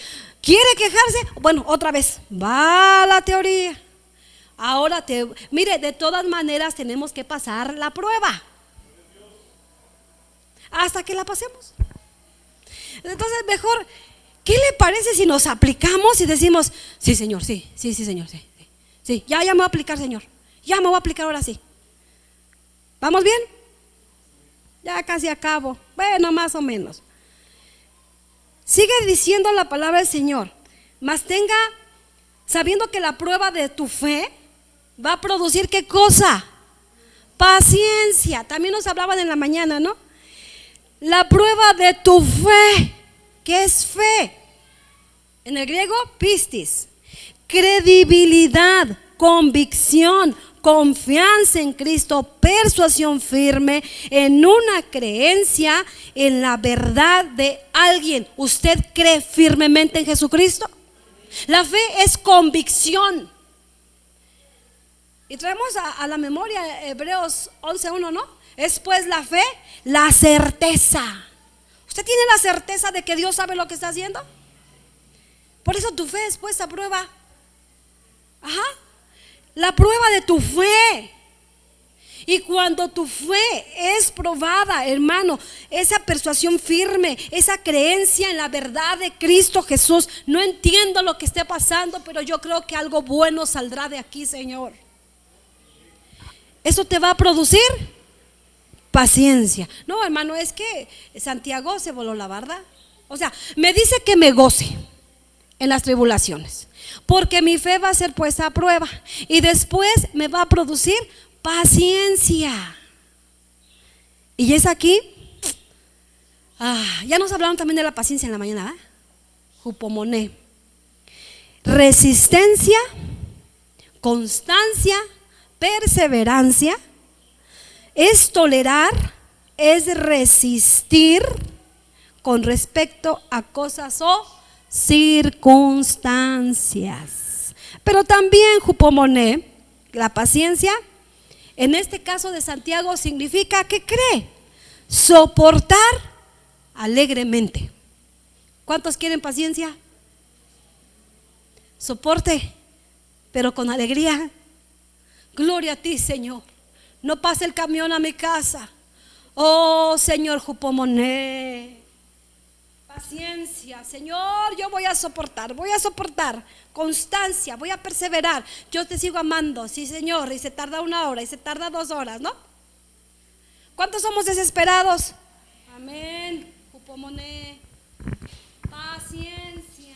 quejarse? Bueno, otra vez, va a la teoría. Ahora mire, de todas maneras tenemos que pasar la prueba hasta que la pasemos. Entonces mejor, ¿qué le parece si nos aplicamos y decimos, sí Señor, sí Señor, sí, ya me voy a aplicar, Señor, ya me voy a aplicar ahora sí? ¿Vamos bien? Ya casi acabo, bueno, más o menos. Sigue diciendo la palabra del Señor, mas tenga, sabiendo que la prueba de tu fe va a producir ¿qué cosa? Paciencia. También nos hablaban en la mañana, ¿no? La prueba de tu fe. ¿Qué es fe? En el griego, pistis. Credibilidad, convicción, confianza en Cristo, persuasión firme en una creencia en la verdad de alguien. ¿Usted cree firmemente en Jesucristo? La fe es convicción. Y traemos a la memoria Hebreos 11:1, ¿no? Es pues la fe, la certeza. ¿Usted tiene la certeza de que Dios sabe lo que está haciendo? Por eso tu fe es puesta a prueba. La prueba de tu fe. Y cuando tu fe es probada, hermano, esa persuasión firme, esa creencia en la verdad de Cristo Jesús, no entiendo lo que esté pasando, pero yo creo que algo bueno saldrá de aquí, Señor. Eso te va a producir paciencia. No, hermano, es que Santiago se voló la barda. O sea, me dice que me goce en las tribulaciones, porque mi fe va a ser puesta a prueba y después me va a producir paciencia. Y es aquí, ya nos hablaron también de la paciencia en la mañana, Jupomoné. Resistencia, constancia, perseverancia, es tolerar, es resistir con respecto a cosas o circunstancias. Pero también Jupomoné, la paciencia, en este caso de Santiago, significa que cree, soportar alegremente. ¿Cuántos quieren paciencia? Soporte, pero con alegría. Gloria a ti, Señor. No pase el camión a mi casa. Oh, Señor Jupomoné. Paciencia, Señor, yo voy a soportar. Constancia, voy a perseverar. Yo te sigo amando, sí, Señor. Y se tarda 1 hora y se tarda 2 horas, ¿no? ¿Cuántos somos desesperados? Amén. Jupomoné. Paciencia.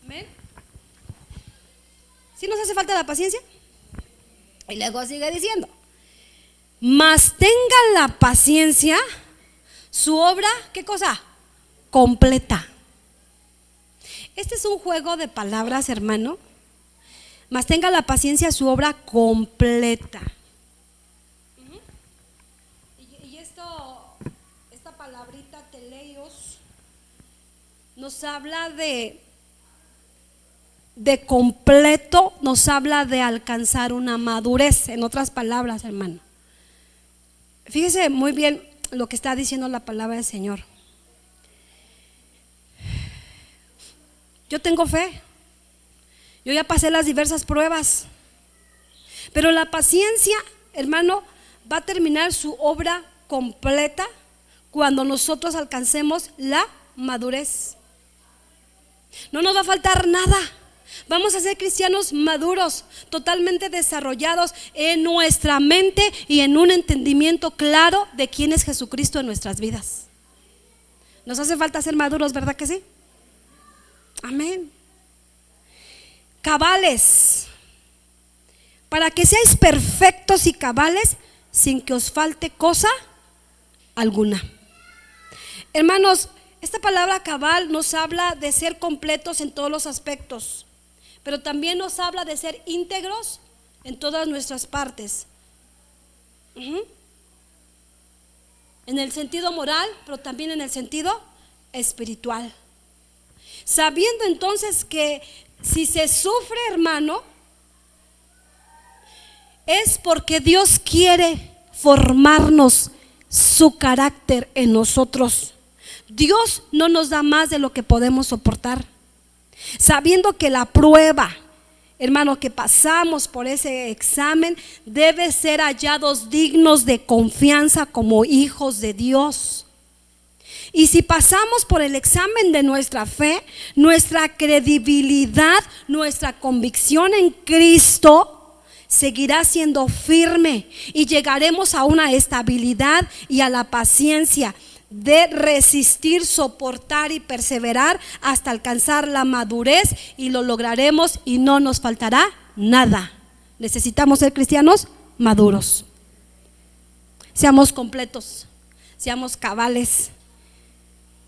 Amén. ¿Sí nos hace falta la paciencia? Y luego sigue diciendo: mas tenga la paciencia su obra, ¿qué cosa? Completa. Este es un juego de palabras, hermano. Mas tenga la paciencia su obra completa. Y esta palabrita teleios nos habla de completo, nos habla de alcanzar una madurez. En otras palabras, hermano, fíjese muy bien lo que está diciendo la palabra del Señor. Yo tengo fe, yo ya pasé las diversas pruebas, pero la paciencia, hermano, va a terminar su obra completa cuando nosotros alcancemos la madurez. No nos va a faltar nada. Vamos a ser cristianos maduros, totalmente desarrollados en nuestra mente y en un entendimiento claro de quién es Jesucristo en nuestras vidas. Nos hace falta ser maduros, ¿verdad que sí? Amén. Cabales, para que seáis perfectos y cabales sin que os falte cosa alguna. Hermanos, esta palabra cabal nos habla de ser completos en todos los aspectos, pero también nos habla de ser íntegros en todas nuestras partes. En el sentido moral, pero también en el sentido espiritual. Sabiendo entonces que si se sufre, hermano, es porque Dios quiere formarnos su carácter en nosotros. Dios no nos da más de lo que podemos soportar. Sabiendo que la prueba, hermano, que pasamos por ese examen, debe ser hallados dignos de confianza como hijos de Dios. Y si pasamos por el examen de nuestra fe, nuestra credibilidad, nuestra convicción en Cristo seguirá siendo firme y llegaremos a una estabilidad y a la paciencia de resistir, soportar y perseverar hasta alcanzar la madurez, y lo lograremos y no nos faltará nada. Necesitamos ser cristianos maduros. Seamos completos, seamos cabales.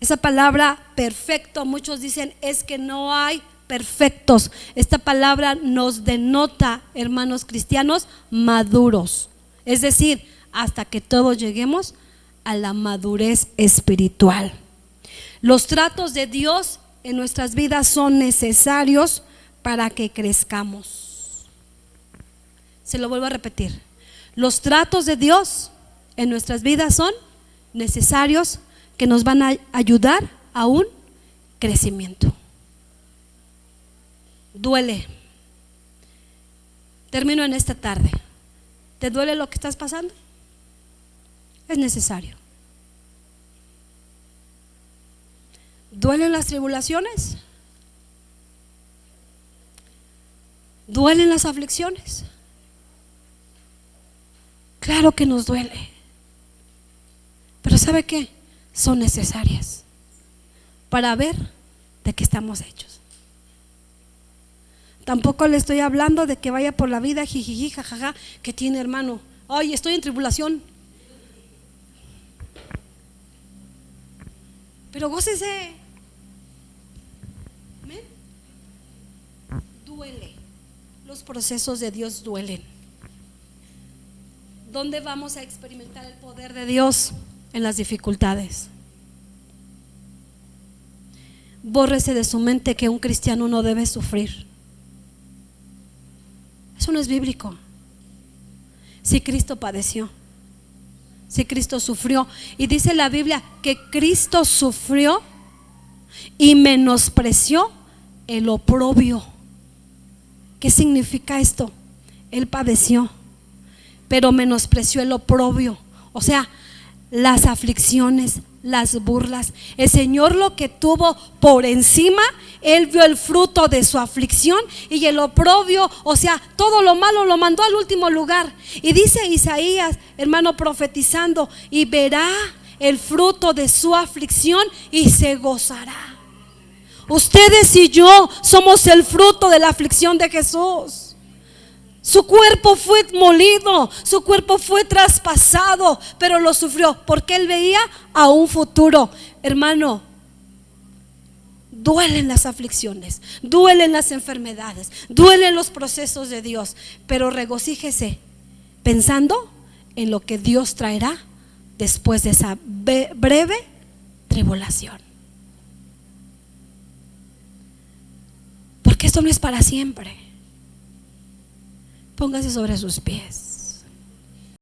Esa palabra perfecto, muchos dicen es que no hay perfectos. Esta palabra nos denota, hermanos cristianos, maduros. Es decir, hasta que todos lleguemos a la madurez espiritual. Los tratos de Dios en nuestras vidas son necesarios para que crezcamos. Se lo vuelvo a repetir. Los tratos de Dios en nuestras vidas son necesarios, que nos van a ayudar a un crecimiento. Duele. Termino en esta tarde. ¿Te duele lo que estás pasando? Es necesario. ¿Duelen las tribulaciones? ¿Duelen las aflicciones? Claro que nos duele. Pero ¿sabe qué? Son necesarias para ver de qué estamos hechos. Tampoco le estoy hablando de que vaya por la vida jijiji, jajaja, que tiene, hermano. Ay, estoy en tribulación. Pero gócese. ¿Amén? Duele. Los procesos de Dios duelen. ¿Dónde vamos a experimentar el poder de Dios? En las dificultades. bórrese de su mente que un cristiano no debe sufrir. Eso no es bíblico. Si Cristo padeció, si Cristo sufrió, y dice la Biblia que Cristo sufrió y menospreció el oprobio. ¿Qué significa esto? Él padeció, pero menospreció el oprobio, o sea, las aflicciones, las burlas. El Señor lo que tuvo por encima, Él vio el fruto de su aflicción y el oprobio, o sea, todo lo malo lo mandó al último lugar. Y dice Isaías, hermano, profetizando, y verá el fruto de su aflicción y se gozará. Ustedes y yo somos el fruto de la aflicción de Jesús. Su cuerpo fue molido, su cuerpo fue traspasado, pero lo sufrió porque Él veía a un futuro. Hermano, duelen las aflicciones, duelen las enfermedades, duelen los procesos de Dios, pero regocíjese pensando en lo que Dios traerá después de esa breve tribulación. Porque esto no es para siempre. Póngase sobre sus pies.